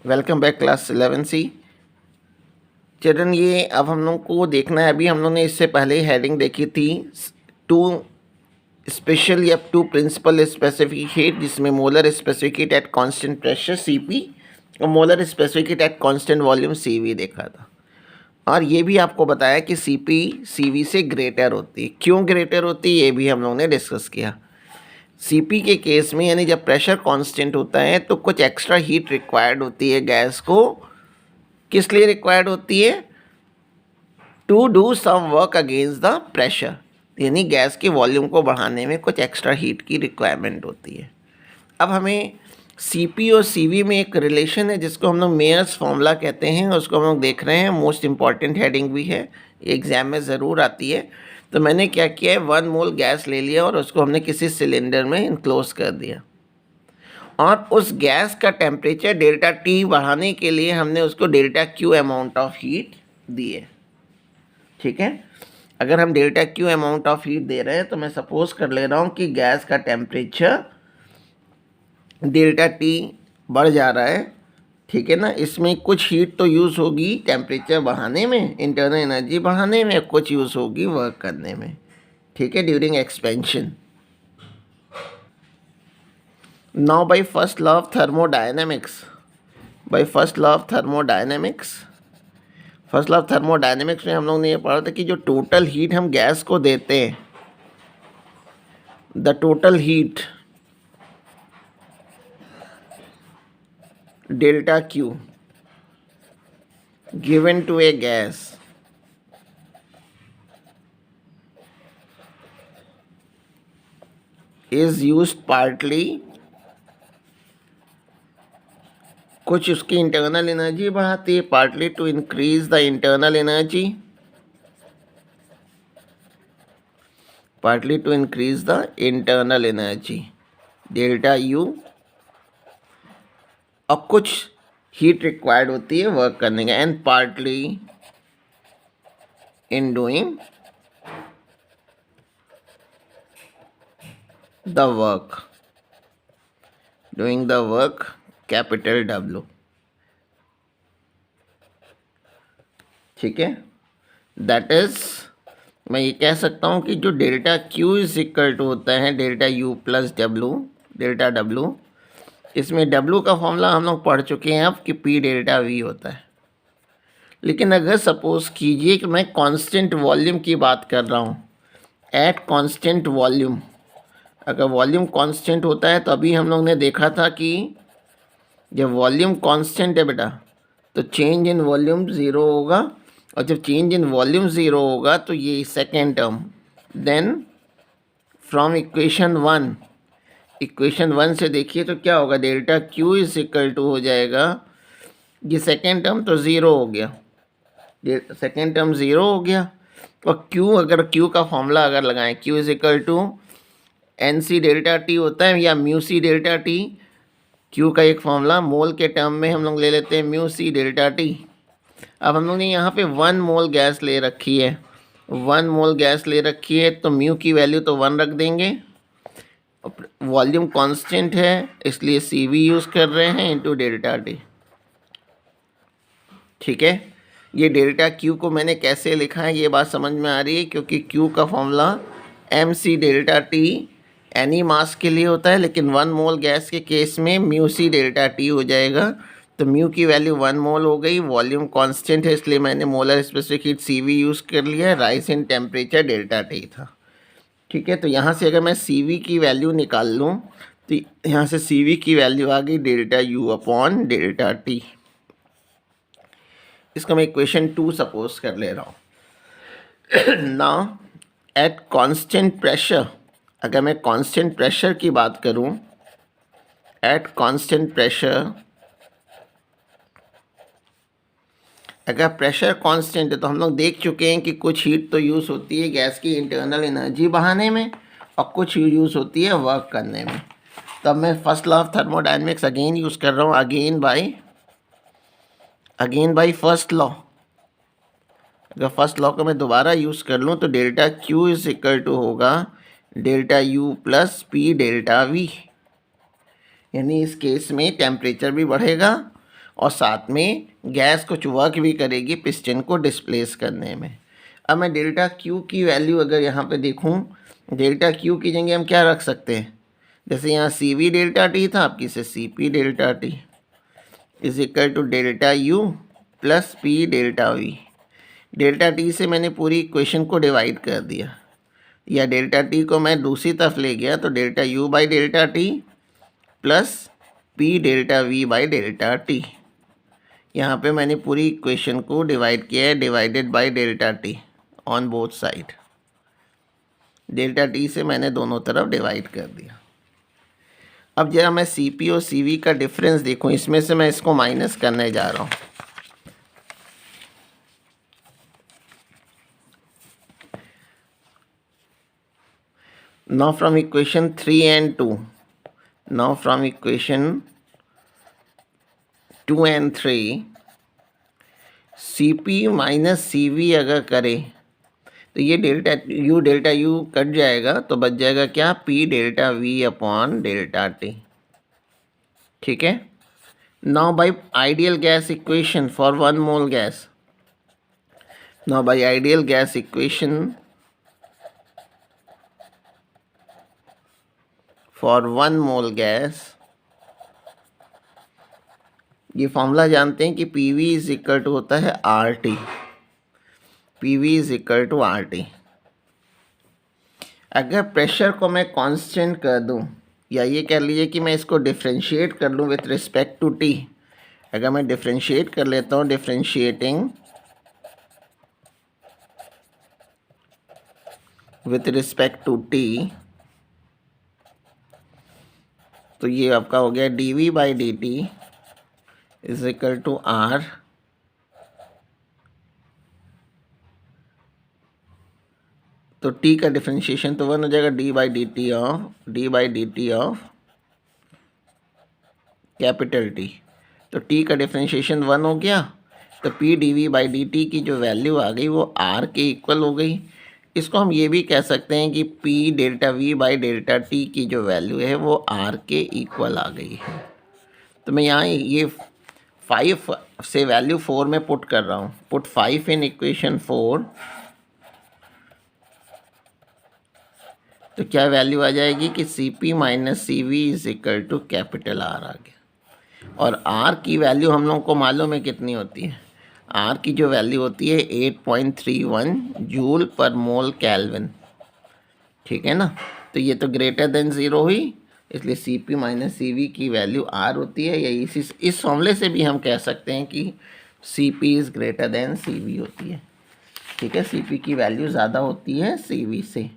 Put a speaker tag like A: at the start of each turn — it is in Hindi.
A: Welcome back class 11C। Children, ये अब हम लोग को देखना है। अभी हम लोग ने इससे पहले हेडिंग देखी थी टू स्पेशल या टू प्रिंसिपल स्पेसिफिक हीट, जिसमें molar specific heat at constant pressure Cp और molar specific heat at constant volume Cv देखा था। और ये भी आपको बताया कि Cp Cv से ग्रेटर होती है। क्यों ग्रेटर होती है ये भी हम लोग ने डिस्कस किया। Cp के केस में यानी जब प्रेशर कांस्टेंट होता है तो कुछ एक्स्ट्रा हीट रिक्वायर्ड होती है गैस को। किस लिए रिक्वायर्ड होती है? To do some work against the pressure, यानी गैस के वॉल्यूम को बढ़ाने में कुछ एक्स्ट्रा हीट की रिक्वायरमेंट होती है। अब हमें Cp और Cv में एक रिलेशन है जिसको हम लोग मेयर्स फॉर्मूला कहते हैं, उसको हम लोग देख रहे हैं। मोस्ट इंपॉर्टेंट हेडिंग भी है, एग्जाम में ज़रूर आती है। तो मैंने क्या किया है, 1 मोल गैस ले लिया और उसको हमने किसी सिलेंडर में इनक्लोज कर दिया, और उस गैस का टेम्परेचर डेल्टा T बढ़ाने के लिए हमने उसको delta Q amount of heat दी है। ठीक है, अगर हम delta Q amount of heat दे रहे हैं तो मैं सपोज कर ले रहा हूँ कि गैस का टेम्परेचर डेल्टा T बढ़ जा रहा है। ठीक है ना, इसमें कुछ हीट तो यूज़ होगी टेम्परेचर बढ़ाने में, इंटरनल एनर्जी बढ़ाने में, कुछ यूज़ होगी वर्क करने में। ठीक है, during expansion. Now by first law of thermodynamics, first law of thermodynamics में हम लोग ने ये पढ़ा था कि जो टोटल हीट हम गैस को देते हैं, the total heat delta Q given to a gas is used partly, कुछ उसकी इंटरनल एनर्जी बढ़ाती है, partly to increase the internal energy, partly to increase the internal energy delta U, और कुछ हीट रिक्वायर्ड होती है वर्क करने का, and partly in doing the work capital W। ठीक है, दैट इज मैं ये कह सकता हूँ कि जो delta Q is equal to होता है delta U plus W, delta W। इसमें W का फॉर्मूला हम लोग पढ़ चुके हैं अब कि P डेल्टा V होता है। लेकिन अगर सपोज कीजिए कि मैं कांस्टेंट वॉल्यूम की बात कर रहा हूँ, एट कांस्टेंट वॉल्यूम, अगर वॉल्यूम कांस्टेंट होता है तो अभी हम लोग ने देखा था कि जब वॉल्यूम कांस्टेंट है बेटा तो चेंज इन वॉल्यूम ज़ीरो होगा, और जब चेंज इन वॉल्यूम ज़ीरो होगा तो ये second term, then from equation one से देखिए तो क्या होगा, delta Q is equal to हो जाएगा, ये सेकेंड टर्म तो ज़ीरो हो गया, सेकेंड टर्म ज़ीरो हो गया, और Q अगर Q का फॉर्मूला अगर लगाएं, Q is equal to NC delta T होता है या mu C delta T। Q का एक फॉर्मूला मोल के टर्म में हम लोग ले लेते हैं म्यू सी डेल्टा T। अब हम लोग ने यहाँ पे 1 मोल गैस ले रखी है, 1 मोल गैस ले रखी है तो म्यू की वैल्यू तो 1 रख देंगे, वॉल्यूम कांस्टेंट है इसलिए Cv यूज़ कर रहे हैं इंटू डेल्टा T। ठीक है, ये डेल्टा Q को मैंने कैसे लिखा है ये बात समझ में आ रही है, क्योंकि Q का formula mc delta T any mass के लिए होता है, लेकिन 1 मोल गैस के केस में म्यू सी डेल्टा T हो जाएगा। तो म्यू की वैल्यू 1 मोल हो गई, वॉल्यूम कांस्टेंट है इसलिए मैंने molar specific heat Cv use कर लिया, rise in temperature delta T था। ठीक है, तो यहाँ से अगर मैं Cv की वैल्यू निकाल लूँ तो यहाँ से Cv की वैल्यू आ गई delta U upon delta T। इसको मैं इक्वेशन 2 सपोज कर ले रहा हूँ। नाउ एट कांस्टेंट प्रेशर, अगर मैं कांस्टेंट प्रेशर की बात करूं, एट कांस्टेंट प्रेशर, अगर प्रेशर कांस्टेंट है तो हम लोग देख चुके हैं कि कुछ हीट तो यूज़ होती है गैस की इंटरनल एनर्जी बढ़ाने में और कुछ यूज़ होती है वर्क करने में। तो अब मैं first law of thermodynamics again use कर रहा हूँ, अगेन बाई फर्स्ट लॉ। अगर फर्स्ट लॉ को मैं दोबारा यूज़ कर लूँ तो delta Q is equal to होगा delta U plus P delta V, यानी इस केस में टेम्परेचर भी बढ़ेगा और साथ में गैस कुछ वर्क भी करेगी पिस्टन को डिस्प्लेस करने में। अब मैं डेल्टा क्यू की वैल्यू अगर यहाँ पे देखूँ, डेल्टा क्यू की जगह हम क्या रख सकते हैं, जैसे यहाँ सी वी डेल्टा टी था, आपकी से C P delta T is equal to delta U plus P delta V. Delta T से मैंने पूरी इक्वेशन को डिवाइड कर दिया, या डेल्टा टी को मैं दूसरी तरफ ले गया तो delta U by delta T plus P delta we by delta T. यहाँ पे मैंने पूरी इक्वेशन को डिवाइड किया है, divided by delta T on both side. Delta T से मैंने दोनों तरफ डिवाइड कर दिया। अब जरा मैं सी पी और सी वी का डिफरेंस देखूँ, इसमें से मैं इसको माइनस करने जा रहा हूँ। Now from equation 3 and 2, now from equation 2 and 3, Cp minus Cv अगर करें तो ये डेल्टा यू कट जाएगा, तो बच जाएगा क्या, P delta V upon delta T। ठीक है। Now by ideal gas equation for 1 mole gas, now by ideal gas equation for 1 mole gas, ये फॉर्मूला जानते हैं कि P V is equal to होता है R T. P V is equal to R T. अगर प्रेशर को मैं कांस्टेंट कर दूं, या ये कह लीजिए कि मैं इसको डिफ्रेंशिएट कर लूं विथ रिस्पेक्ट टू टी, अगर मैं डिफ्रेंशिएट कर लेता हूं, differentiating with respect to T, तो ये आपका हो गया D V by D T is equal to R तो टी का डिफरेंशिएशन तो 1 हो जाएगा D by D T of capital T. तो टी का डिफरेंशिएशन 1 हो गया, तो P D V by D T की जो वैल्यू आ गई वो आर के इक्वल हो गई। इसको हम ये भी कह सकते हैं कि P delta we by delta T की जो वैल्यू है वो आर के इक्वल आ गई है। तो मैं यहाँ ये 5 से वैल्यू 4 में पुट कर रहा हूँ, पुट 5 इन इक्वेशन 4, तो क्या वैल्यू आ जाएगी कि C P minus C V is equal to capital R आ गया। और आर की वैल्यू हम लोगों को मालूम है कितनी होती है, आर की जो वैल्यू होती है 8.31 जूल पर मोल केल्विन। ठीक है ना। तो ये तो ग्रेटर देन 0 हुई, इसलिए C P minus C V की वैल्यू आर होती है, या इस फॉर्मूले से भी हम कह सकते हैं कि C P is greater than C V होती है। ठीक है, सी पी की वैल्यू ज़्यादा होती है सी वी से।